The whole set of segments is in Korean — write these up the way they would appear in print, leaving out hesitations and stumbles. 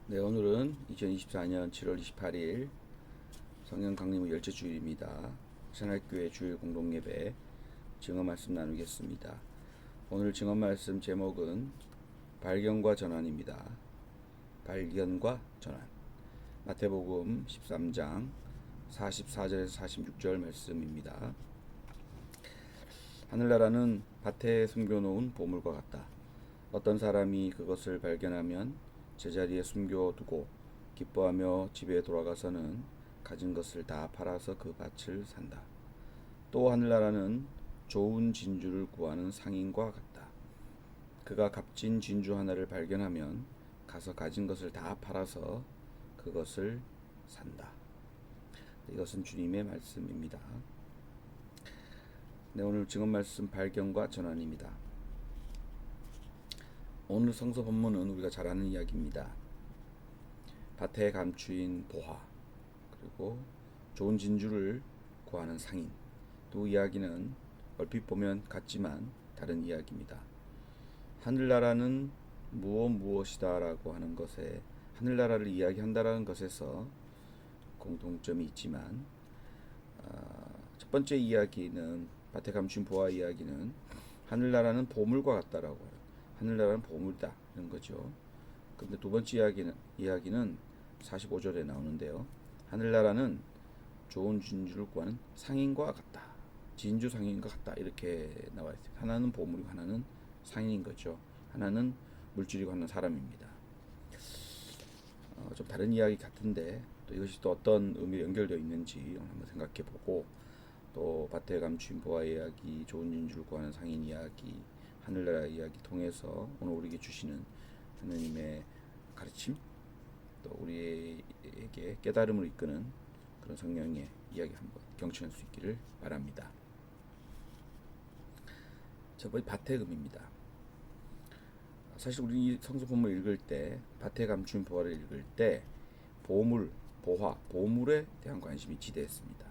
네, 오늘은 2024년 7월 28일 성령 강림의 열째 주일입니다. 새날교회 주일 공동예배 증언 말씀 나누겠습니다. 오늘 증언 말씀 제목은 발견과 전환입니다. 발견과 전환. 마태복음 13장 44절에서 46절 말씀입니다. 하늘나라는 밭에 숨겨놓은 보물과 같다. 어떤 사람이 그것을 발견하면 제자리에 숨겨두고 기뻐하며 집에 돌아가서는 가진 것을 다 팔아서 그 밭을 산다. 또 하늘나라는 좋은 진주를 구하는 상인과 같다. 그가 값진 진주 하나를 발견하면 가서 가진 것을 다 팔아서 그것을 산다. 이것은 주님의 말씀입니다. 네, 오늘 증언 말씀 발견과 전환입니다. 오늘 성서 본문은 우리가 잘 아는 이야기입니다. 밭에 감추인 보화, 그리고 좋은 진주를 구하는 상인. 두 이야기는 얼핏 보면 같지만 다른 이야기입니다. 하늘나라는 무엇이다라고 하는 것에, 하늘나라를 이야기한다라는 것에서 공통점이 있지만, 첫 번째 이야기는, 밭에 감춘 보화 이야기는 하늘나라는 보물과 같다라고 해요. 하늘나라는 보물이다 이런 거죠. 근데 두 번째 이야기는 45절에 나오는데요. 하늘나라는 좋은 진주를 구하는 상인과 같다. 진주 상인과 같다 이렇게 나와 있어요. 하나는 보물이고 하나는 상인인 거죠. 하나는 물질이고 하나는 사람입니다. 좀 다른 이야기 같은데 또 이것이 또 어떤 의미로 연결되어 있는지 한번 생각해 보고, 또 밭에 감춘 보화 이야기, 좋은 진주를 구하는 상인 이야기, 하늘나라 이야기 통해서 오늘 우리에게 주시는 하나님의 가르침, 또 우리에게 깨달음을 이끄는 그런 성령의 이야기 한번 경청할 수 있기를 바랍니다. 첫 번째 밭의 의미입니다. 사실 우리 성서 본문을 읽을 때, 밭에 감춘 보화를 읽을 때 보물, 보화, 보물에 대한 관심이 지대했습니다.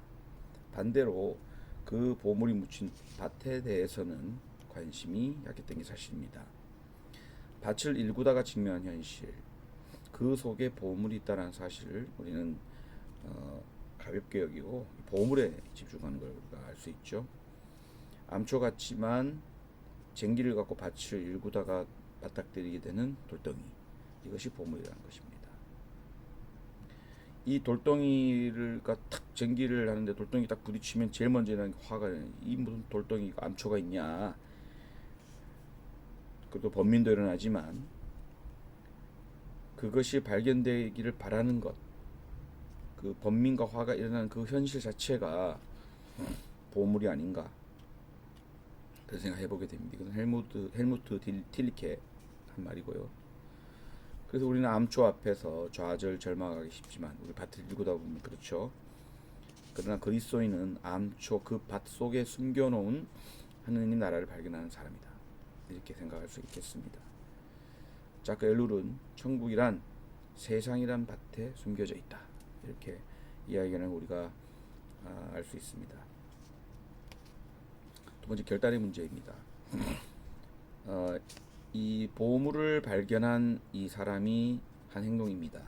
반대로 그 보물이 묻힌 밭에 대해서는 관심이 약했던 게 사실입니다. 밭을 일구다가 직면한 현실, 그 속에 보물이 있다는 사실을 우리는 가볍게 여기고 보물에 집중하는 걸 우리가 알 수 있죠. 암초 같지만 쟁기를 갖고 밭을 일구다가 맞닥뜨리게 되는 돌덩이, 이것이 보물이라는 것입니다. 이 돌덩이를 탁 쟁기를 하는데 돌덩이 딱 부딪히면 제일 먼저 일어나는 게 화가 나요. 이 무슨 돌덩이가 암초가 있냐. 그것도 번민도 일어나지만 그것이 발견되기를 바라는 것, 그 번민과 화가 일어나는 그 현실 자체가 보물이 아닌가, 그런 생각해 보게 됩니다. 이건 헬무트 틸리케 한 말이고요. 그래서 우리는 암초 앞에서 좌절 절망하기 쉽지만, 우리 밭을 일구다 보면 그렇죠. 그러나 그리스도인은 암초 그 밭 속에 숨겨놓은 하느님 나라를 발견하는 사람이다, 이렇게 생각할 수 있겠습니다. 자크 엘룰은 천국이란 세상이란 밭에 숨겨져 있다, 이렇게 이야기하는 우리가 알 수 있습니다. 두 번째, 결단의 문제입니다. 이 보물을 발견한 이 사람이 한 행동입니다.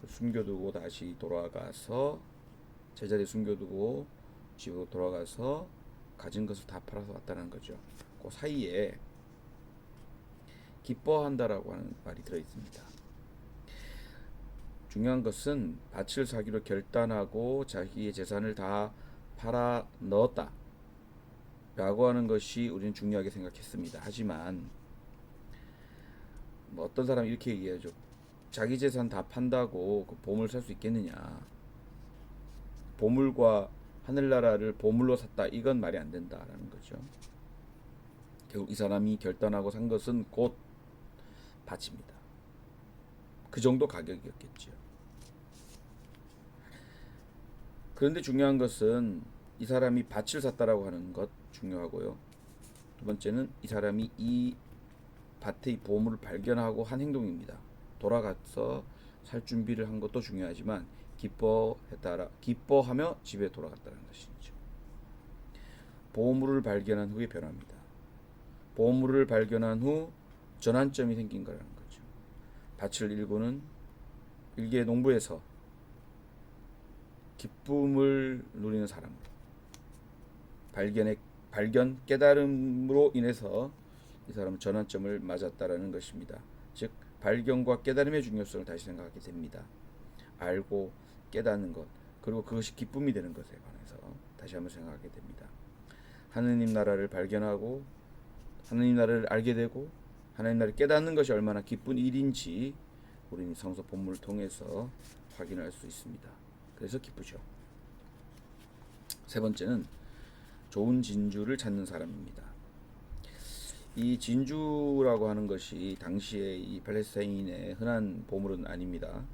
숨겨두고 다시 돌아가서, 제자리에 숨겨두고 집으로 돌아가서 가진 것을 다 팔아서 왔다는 거죠. 그 사이에 기뻐한다라고 하는 말이 들어있습니다. 중요한 것은 밭을 사기로 결단하고 자기의 재산을 다 팔아 넣었다 라고 하는 것이 우리는 중요하게 생각했습니다. 하지만 어떤 사람이 이렇게 얘기하죠. 자기 재산 다 판다고 그 보물 살 수 있겠느냐. 보물과 하늘나라를 보물로 샀다, 이건 말이 안 된다라는 거죠. 결국 이 사람이 결단하고 산 것은 곧 밭입니다. 그 정도 가격이었겠죠. 그런데 중요한 것은 이 사람이 밭을 샀다라고 하는 것 중요하고요. 두 번째는 이 사람이 이 밭의 보물을 발견하고 한 행동입니다. 돌아가서 살 준비를 한 것도 중요하지만 기뻐하며 집에 돌아갔다는 것이죠. 보물을 발견한 후에 변합니다. 보물을 발견한 후 전환점이 생긴 거라는 거죠. 밭을 일구는 일개 농부에서 기쁨을 누리는 사람으로 발견 깨달음으로 인해서 이 사람은 전환점을 맞았다라는 것입니다. 즉 발견과 깨달음의 중요성을 다시 생각하게 됩니다. 알고 깨닫는 것 그리고 그것이 기쁨이 되는 것에 관해서 다시 한번 생각하게 됩니다. 하느님 나라를 발견하고 하느님 나라를 알게 되고 하나님 나라를 깨닫는 것이 얼마나 기쁜 일인지 우리는 성서 본문을 통해서 확인할 수 있습니다. 그래서 기쁘죠. 세 번째는 좋은 진주를 찾는 사람입니다. 이 진주라고 하는 것이 당시에 이 팔레스타인의 흔한 보물은 아닙니다.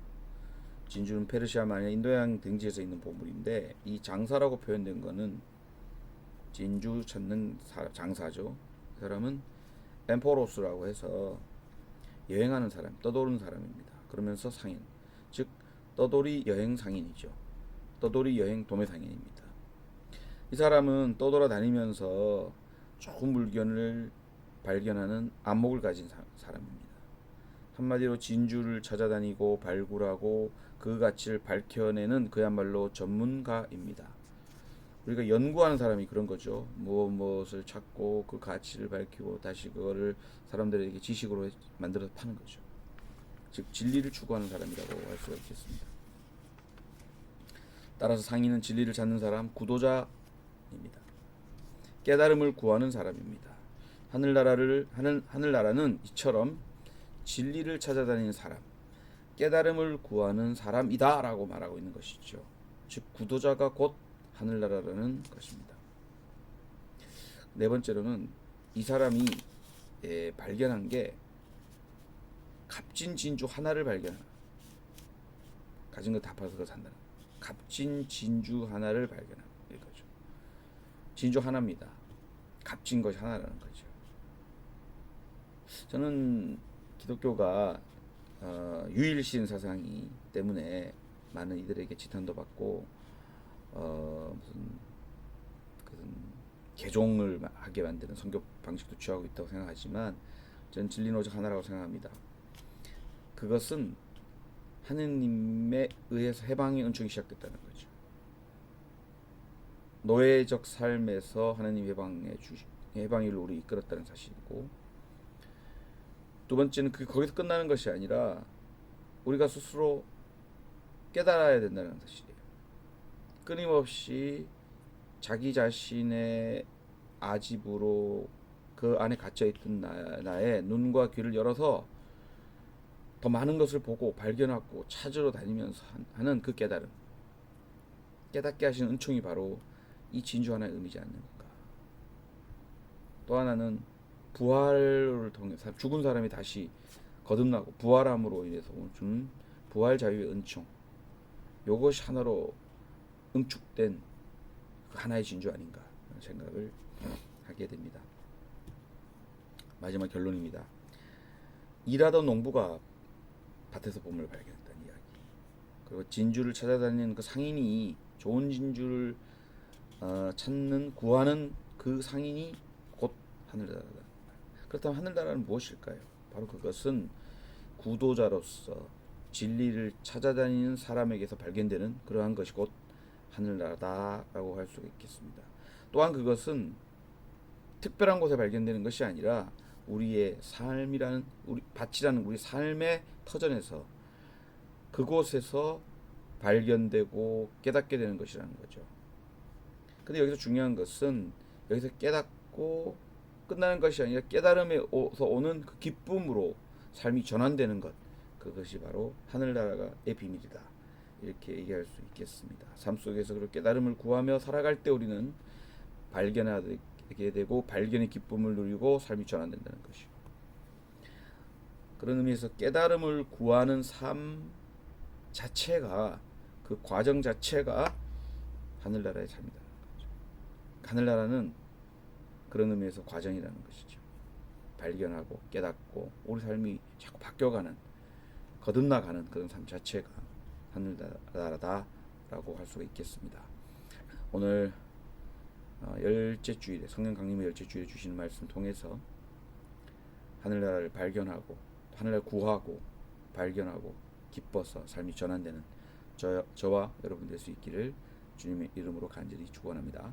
진주는 페르시아만 아니라 인도양 등지에서 있는 보물인데 이 장사라고 표현된 것은 진주 찾는 장사죠. 그 사람은 엠포로스라고 해서 여행하는 사람, 떠도는 사람입니다. 그러면서 상인, 즉 떠돌이 여행 상인이죠. 떠돌이 여행 도매 상인입니다. 이 사람은 떠돌아 다니면서 좋은 물건을 발견하는 안목을 가진 사람입니다. 한마디로 진주를 찾아다니고 발굴하고 그 가치를 밝혀내는 그야말로 전문가입니다. 우리가 연구하는 사람이 그런 거죠. 무엇을 찾고 그 가치를 밝히고 다시 그거를 사람들에게 지식으로 만들어서 파는 거죠. 즉 진리를 추구하는 사람이라고 할 수가 있겠습니다. 따라서 상인은 진리를 찾는 사람, 구도자입니다. 깨달음을 구하는 사람입니다. 하늘나라는 이처럼 진리를 찾아다니는 사람, 깨달음을 구하는 사람이다라고 말하고 있는 것이죠. 즉 구도자가 곧 하늘나라라는 것입니다. 네 번째로는 이 사람이 발견한 게 값진 진주 하나를 발견하는, 가진 거 다 팔아서 그거 산다는, 값진 진주 하나를 발견하는 거죠. 진주 하나입니다. 값진 것이 하나라는 거죠. 저는 기독교가 유일신 사상이 때문에 많은 이들에게 지탄도 받고 무슨 개종을 하게 만드는 선교 방식도 취하고 있다고 생각하지만 저는 진리는 오직 하나라고 생각합니다. 그것은 하느님에 의해서 해방의 은총이 시작됐다는 거죠. 노예적 삶에서 하나님 해방의 일로 우리 이끌었다는 사실이고, 두 번째는 거기서 끝나는 것이 아니라 우리가 스스로 깨달아야 된다는 사실이에요. 끊임없이 자기 자신의 아집으로 그 안에 갇혀있던 나의 눈과 귀를 열어서 더 많은 것을 보고 발견하고 찾으러 다니면서 하는 그 깨달음, 깨닫게 하시는 은총이 바로 이 진주 하나의 의미지 않는가. 또 하나는 부활을 통해 죽은 사람이 다시 거듭나고 부활함으로 인해서 주는 부활 자유의 은총, 이것이 하나로 응축된 그 하나의 진주 아닌가 하는 생각을 하게 됩니다. 마지막 결론입니다. 일하던 농부가 밭에서 보물을 발견했다는 이야기, 그리고 진주를 찾아다니는 그 상인이 좋은 진주를 찾는 구하는 그 상인이 곧 하늘나라다. 그렇다면 하늘나라는 무엇일까요? 바로 그것은 구도자로서 진리를 찾아다니는 사람에게서 발견되는 그러한 것이 곧 하늘나라다라고 할 수가 있겠습니다. 또한 그것은 특별한 곳에 발견되는 것이 아니라 우리의 삶이라는 밭이라는 우리 삶의 터전에서 그곳에서 발견되고 깨닫게 되는 것이라는 거죠. 근데 여기서 중요한 것은 여기서 깨닫고 끝나는 것이 아니라 깨달음에서 오는 그 기쁨으로 삶이 전환되는 것, 그것이 바로 하늘나라의 비밀이다, 이렇게 얘기할 수 있겠습니다. 삶 속에서 그렇게 깨달음을 구하며 살아갈 때 우리는 발견하게 되고 발견의 기쁨을 누리고 삶이 전환된다는 것이요. 그런 의미에서 깨달음을 구하는 삶 자체가, 그 과정 자체가 하늘나라의 삶이라는 거죠. 하늘나라는 그런 의미에서 과정이라는 것이죠. 발견하고 깨닫고 우리 삶이 자꾸 바뀌어가는, 거듭나가는 그런 삶 자체가 하늘나라다라고 할 수가 있겠습니다. 오늘 열째 주일에 성령 강림의 열째 주일에 주시는 말씀 통해서 하늘나라를 발견하고 하늘나라를 구하고 발견하고 기뻐서 삶이 전환되는 저와 여러분 될 수 있기를 주님의 이름으로 간절히 축원합니다.